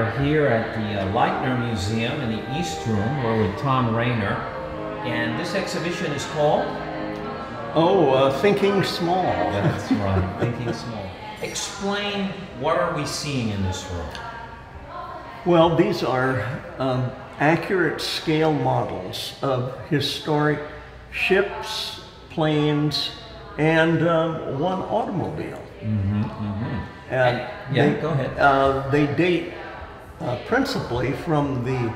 are here at the Lightner Museum in the East Room. We're with Tom Rahner, and this exhibition is called? Thinking Small. That's right, Thinking Small. Explain, what are we seeing in this room? Well, these are accurate scale models of historic ships, planes, and one automobile. And go ahead. They date principally from the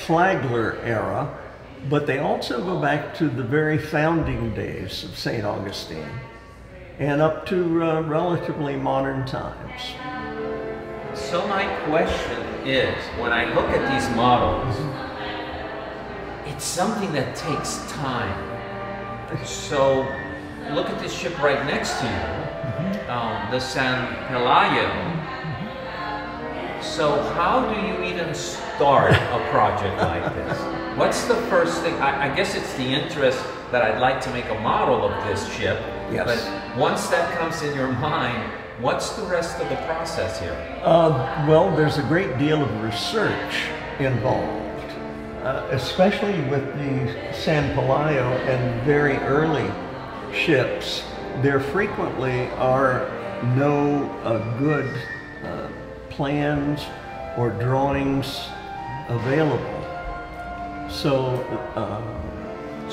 Flagler era, but they also go back to the very founding days of St. Augustine and up to relatively modern times. So my question is, when I look at these models, it's something that takes time. So look at this ship right next to you, the San Pelayo. So how do you even start a project like this? What's the first thing? I guess it's the interest that I'd like to make a model of this ship. Yes. But once that comes in your mind, what's the rest of the process here? Well, there's a great deal of research involved, especially with the San Pelayo and very early ships. There frequently are no good plans or drawings available. So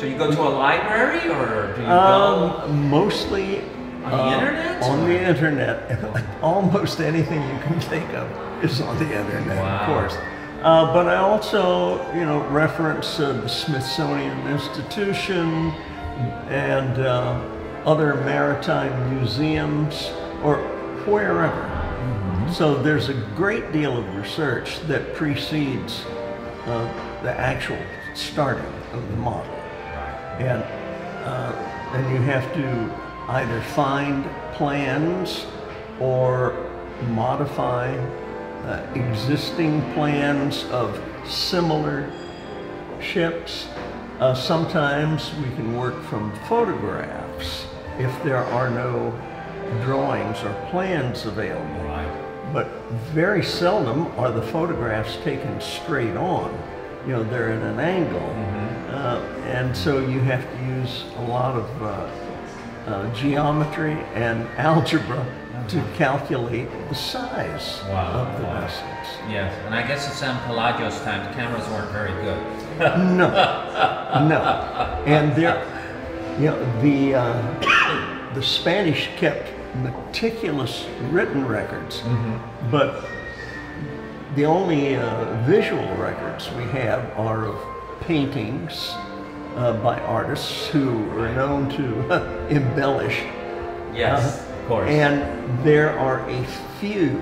you go to a library, or do you go mostly on the internet? On the internet. Almost anything you can think of is on the internet, of course. But I also, reference the Smithsonian Institution and other maritime museums, or wherever. So there's a great deal of research that precedes the actual starting of the model. And you have to either find plans or modify existing plans of similar ships. Sometimes we can work from photographs if there are no drawings or plans available. But very seldom are the photographs taken straight on. They're at an angle. And so you have to use a lot of geometry and algebra to calculate the size of the vessels. Yes, and I guess at San Pelayo's time, the cameras weren't very good. No. And the Spanish kept meticulous written records, but the only visual records we have are of paintings by artists who are known to embellish. Yes, of course. And there are a few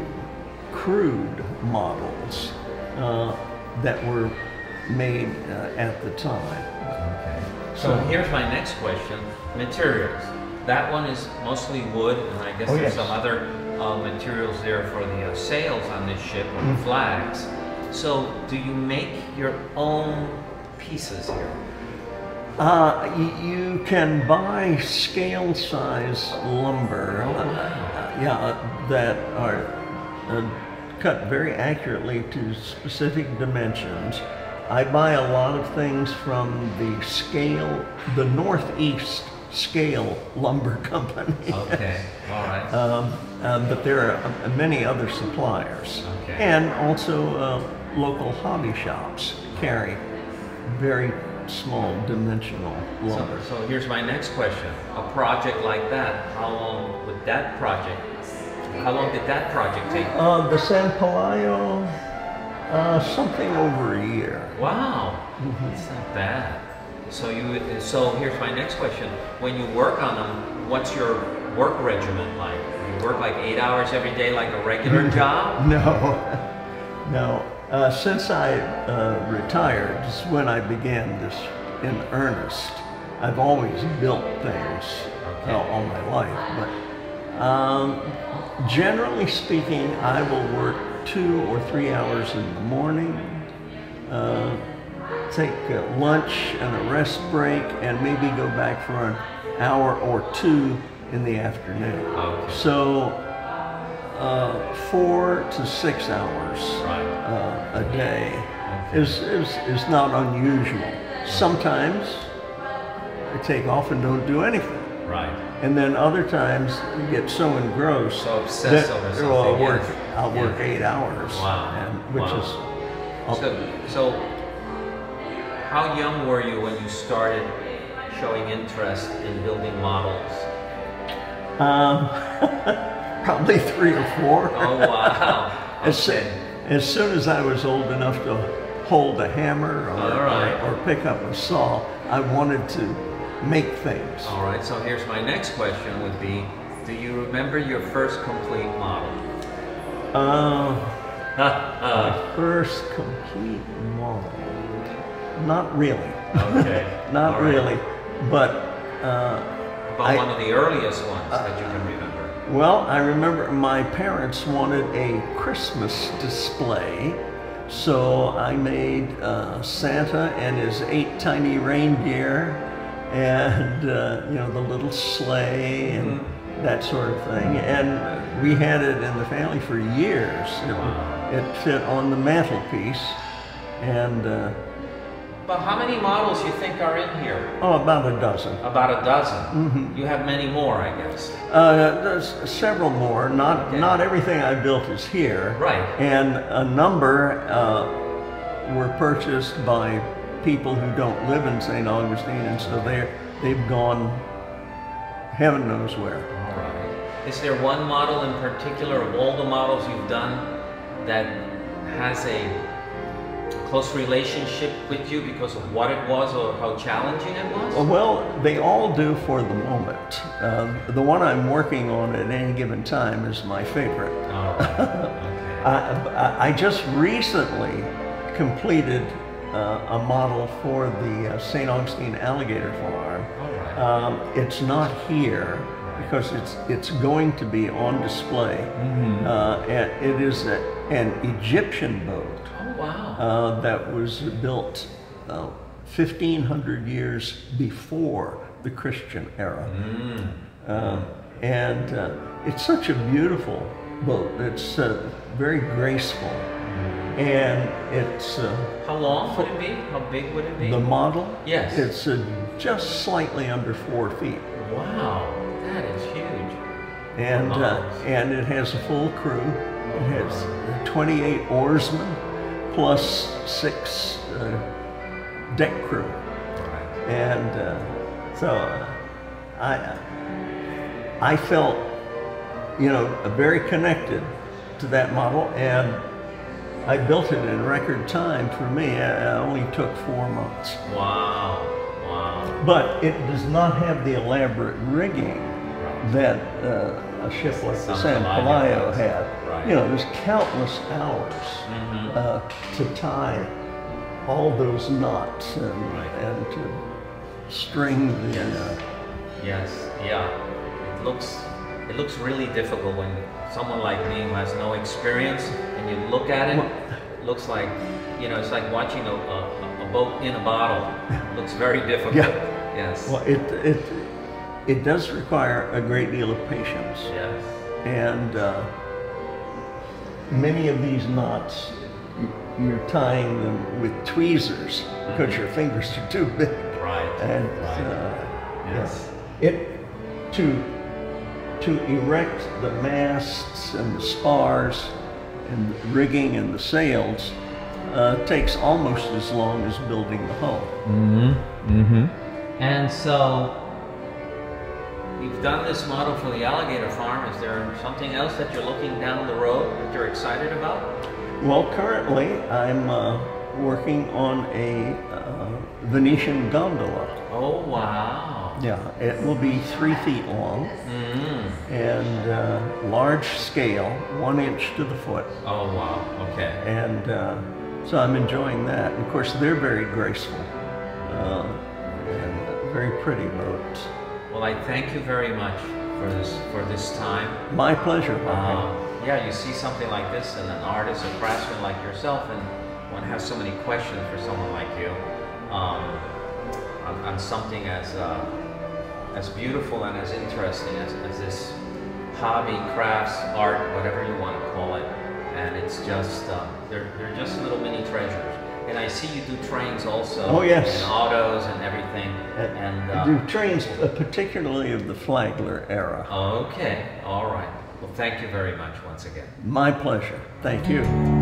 crude models that were made at the time. Okay. So here's my next question. Materials. That one is mostly wood, and I guess there's some other materials there for the sails on this ship, or the flags. So do you make your own pieces here? You can buy scale size lumber that are cut very accurately to specific dimensions. I buy a lot of things from the Northeast Scale Lumber Company. Okay, all right. But there are many other suppliers. Okay. And also local hobby shops carry very small dimensional lumber. So here's my next question. A project like that, how long did that project take? The San Pelayo, something over a year. Wow, that's not bad. So here's my next question. When you work on them, what's your work regimen like? You work like 8 hours every day like a regular job? No. Since I retired is when I began this in earnest. I've always built things all my life, but generally speaking, I will work 2 or 3 hours in the morning, take lunch and a rest break, and maybe go back for an hour or 2 in the afternoon. Okay. So 4 to 6 hours a day is not unusual. Sometimes I take off and don't do anything. Right. And then other times you get so engrossed, so obsessed over something. I'll work 8 hours. Wow. Which is. So how young were you when you started showing interest in building models? Probably 3 or 4. Oh wow. Okay. As soon as I was old enough to hold a hammer or pick up a saw, I wanted to make things. All right, so here's my next question would be, do you remember your first complete model? My first complete model? Not really. Okay. Not really, but one of the earliest ones that you can remember. Well, I remember my parents wanted a Christmas display, so I made Santa and his 8 tiny reindeer, and the little sleigh and that sort of thing. And we had it in the family for years. It fit on the mantelpiece, and. But how many models you think are in here? Oh, about a dozen. About a dozen. You have many more, I guess. There's several more. Not everything I built is here. Right. And a number were purchased by people who don't live in St. Augustine, and so they've gone heaven knows where. All right. Is there one model in particular of all the models you've done that has a close relationship with you because of what it was or how challenging it was? Well, they all do for the moment. The one I'm working on at any given time is my favorite. All right. Okay. I just recently completed a model for the St. Augustine Alligator Farm. All right. It's not here because it's going to be on display. And it is an Egyptian boat. Wow. That was built 1,500 years before the Christian era. And it's such a beautiful boat. It's very graceful. And it's... how long would it be? How big would it be? The model? Yes. It's just slightly under 4 feet. Wow, that is huge. And it has a full crew. It has 28 oarsmen plus 6 deck crew. Right. And so I felt, very connected to that model, and I built it in record time. For me, it only took 4 months. Wow, wow. But it does not have the elaborate rigging that a ship like the San Pelayo had. Right. There's countless hours to tie all those knots and to string the... Yes, yeah. It looks really difficult when someone like me who has no experience and you look at it, it looks like, it's like watching a boat in a bottle. It looks very difficult. Yeah. Yes. Well, it does require a great deal of patience. Yes. And many of these knots, you're tying them with tweezers because your fingers are too big. Right. And yes. To erect the masts and the spars and the rigging and the sails takes almost as long as building the hull. And so you've done this model for the alligator farm. Is there something else that you're looking down the road that you're excited about? Well, currently I'm working on a Venetian gondola. Oh, wow. Yeah, it will be 3 feet long and large scale, 1 inch to the foot. Oh, wow, okay. And so I'm enjoying that. And of course, they're very graceful and very pretty boats. Well, I thank you very much for this time. My pleasure. Yeah, you see something like this and an artist, a craftsman like yourself, and one has so many questions for someone like you on something as beautiful and as interesting as this hobby, crafts, art, whatever you want to call it. And it's just, they're just little mini treasures. And I see you do trains also. Oh, yes. And autos and everything. And I do trains, particularly of the Flagler era. Okay, all right. Well, thank you very much once again. My pleasure. Thank you.